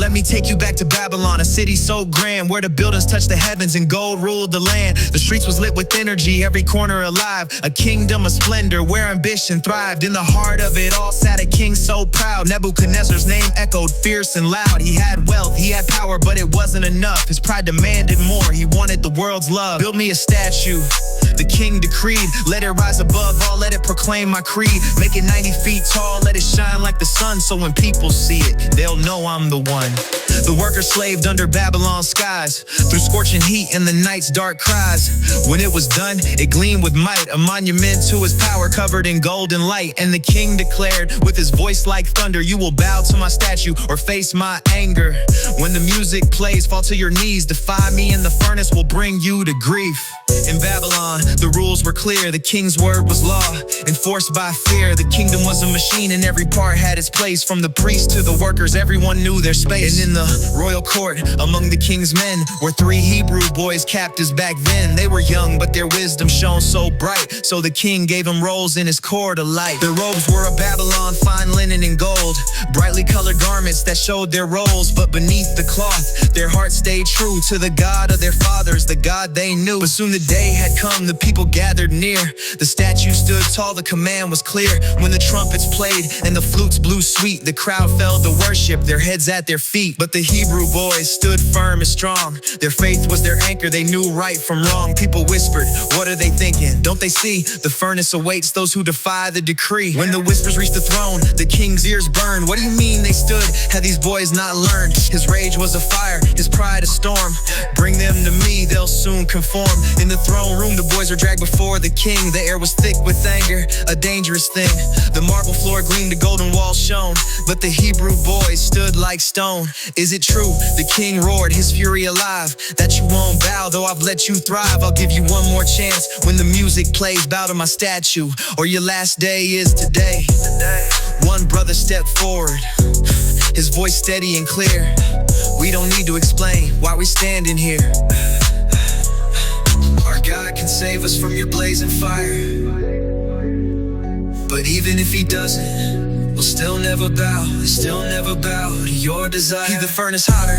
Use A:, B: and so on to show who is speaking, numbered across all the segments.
A: Let me take you back to Babylon, a city so grand, where the buildings touched the heavens and gold ruled the land. The streets was lit with energy, every corner alive, a kingdom of splendor where ambition thrived. In the heart of it all sat a king so proud. Nebuchadnezzar's name echoed fierce and loud. He had wealth, he had power, but it wasn't enough. His pride demanded more, he wanted the world's love. Build me a statue, the king decreed. Let it rise above all, let it proclaim my creed. Make it 90 feet tall, let it shine like the sun, so when people see it, they'll know I'm the one. The workers slaved under Babylon's skies, through scorching heat and the night's dark cries. When it was done, it gleamed with might, a monument to his power covered in golden light. And the king declared with his voice like thunder, you will bow to my statue or face my anger. When the music plays, fall to your knees, defy me and the furnace will bring you to grief. In Babylon, the rules were clear, the king's word was law, enforced by fear. The kingdom was a machine and every part had its place. From the priests to the workers, everyone knew their space. And in the royal court, among the king's men, were 3 Hebrew boys, captives back then. They were young, but their wisdom shone so bright, so the king gave them roles in his court of light. Their robes were of Babylon, fine linen and gold, brightly colored garments that showed their roles. But beneath the cloth, their hearts stayed true to the God of their fathers, the God they knew. But soon the day had come, the people gathered near. The statue stood tall, the command was clear. When the trumpets played and the flutes blew sweet, the crowd fell to worship, their heads at their feet. But the Hebrew boys stood firm and strong. Their faith was their anchor, they knew right from wrong. People whispered, what are they thinking? Don't they see? The furnace awaits those who defy the decree. When the whispers reached the throne, the king's ears burned. What do you mean they stood? Had these boys not learned? His rage was a fire, his pride a storm. Bring them to me, they'll soon conform. In the throne room, the boys were dragged before the king. The air was thick with anger, a dangerous thing. The marble floor gleamed, the golden walls shone, but the Hebrew boys stood like stone. Is it true? The king roared, his fury alive, that you won't bow, though I've let you thrive. I'll give you one more chance. When the music plays, bow to my statue, or your last day is today. One brother stepped forward, his voice steady and clear. We don't need to explain why we're standing here. Our God can save us from your blazing fire, but even if he doesn't, we'll still never bow to your desire. Heat the furnace hotter,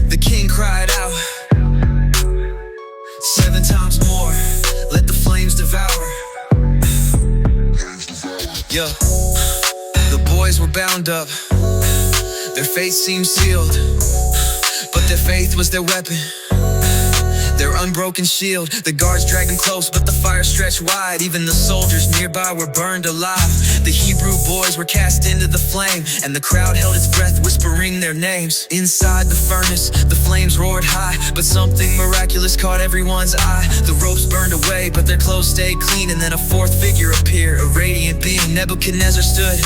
A: the king cried out, 7 times more, let the flames devour. Yeah, the boys were bound up, their faith seemed sealed, but their faith was their weapon, their unbroken shield. The guards dragged them close, but the fire stretched wide. Even the soldiers nearby were burned alive. The Hebrew boys were cast into the flame, and the crowd held its breath, whispering their names. Inside the furnace, the flames roared high, but something miraculous caught everyone's eye. The ropes burned away, but their clothes stayed clean. And then a 4th figure appeared, a radiant being. Nebuchadnezzar stood,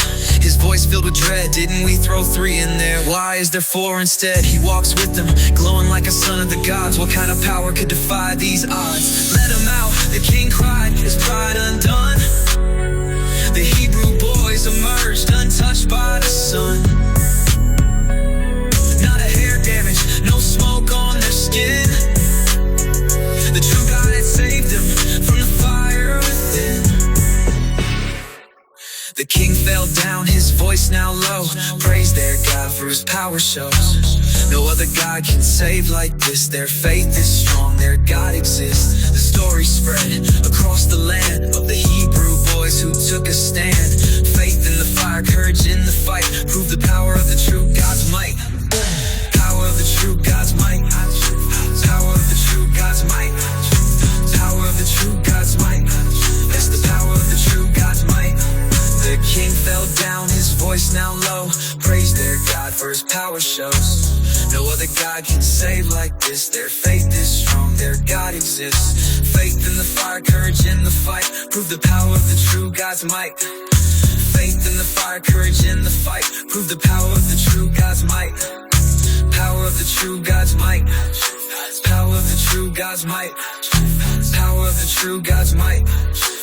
A: his voice filled with dread. Didn't we throw 3 in there? Why is there 4 instead? He walks with them, glowing like a son of the gods. What kind of power could defy these odds? Let him out, the king cried, his pride undone. The Hebrew boys emerged, untouched by the sun. Not a hair damage, no smoke on their skin. The true God had saved them from the fire within. The king fell down, his voice now low. Praise their God for his power shows. No other God can save like this. Their faith is strong, their God exists. The story spread across the land of the Hebrew boys who took a stand. Faith in the fire, courage in the fight, prove the power of the true God's might. Power of the true God's might. Power of the true God's might. Power of the true God's might. That's the power of the true God's might. The king fell down, his voice now low. Praise their God for his power shows. No other God can save like this. Their faith is strong, their God exists. Faith in the fire, courage in the fight, prove the power of the true God's might. Faith in the fire, courage in the fight, prove the power of the true God's might. Power of the true God's might. Power of the true God's might. Power of the true God's might.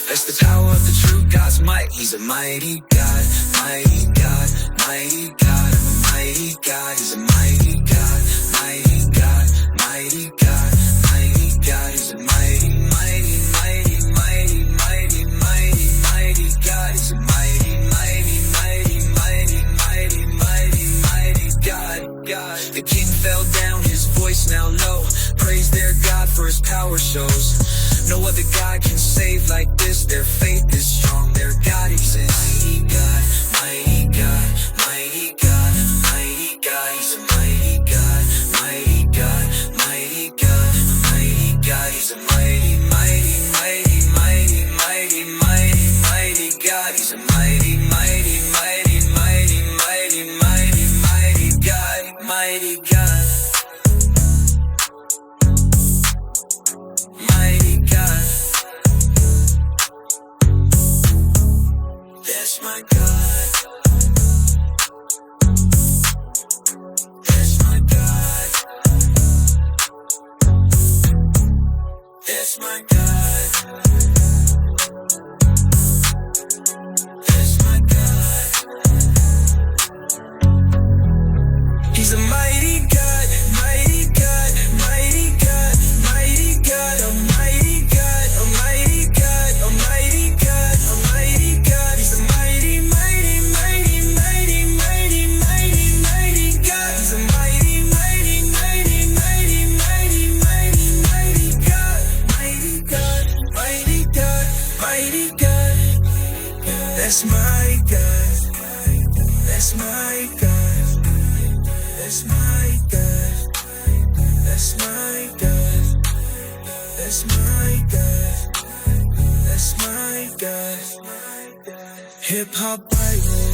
A: That's the power of the true God's might. He's a mighty God, mighty God, mighty God, mighty God. He's a mighty God, mighty God, mighty God, mighty God. He's a mighty, mighty, mighty, mighty, mighty, mighty, mighty God. He's a mighty, mighty, mighty, mighty, mighty, mighty, mighty God, God. shows. No other God can save like this. Their faith is strong, their God exists. Mighty God, mighty God, mighty God, mighty God. He's a mighty God, mighty God, mighty God, mighty God. He's a mighty, mighty, mighty, mighty, mighty, mighty, mighty God. He's a mighty, mighty, mighty, mighty, mighty, mighty, mighty God, mighty God. Mighty God, that's my God, that's my God, that's my God, that's my God. He's a mighty God, mighty God, mighty God, mighty God, almighty God, almighty God, almighty God, almighty God. He's a mighty, mighty, mighty, mighty, mighty, mighty, mighty God. He's a mighty, mighty, mighty, mighty, mighty, mighty, mighty God, mighty God, mighty God, mighty God. That's my God, that's my God, that's my God, that's my God, that's my God, that's my God. Hip hop Bible.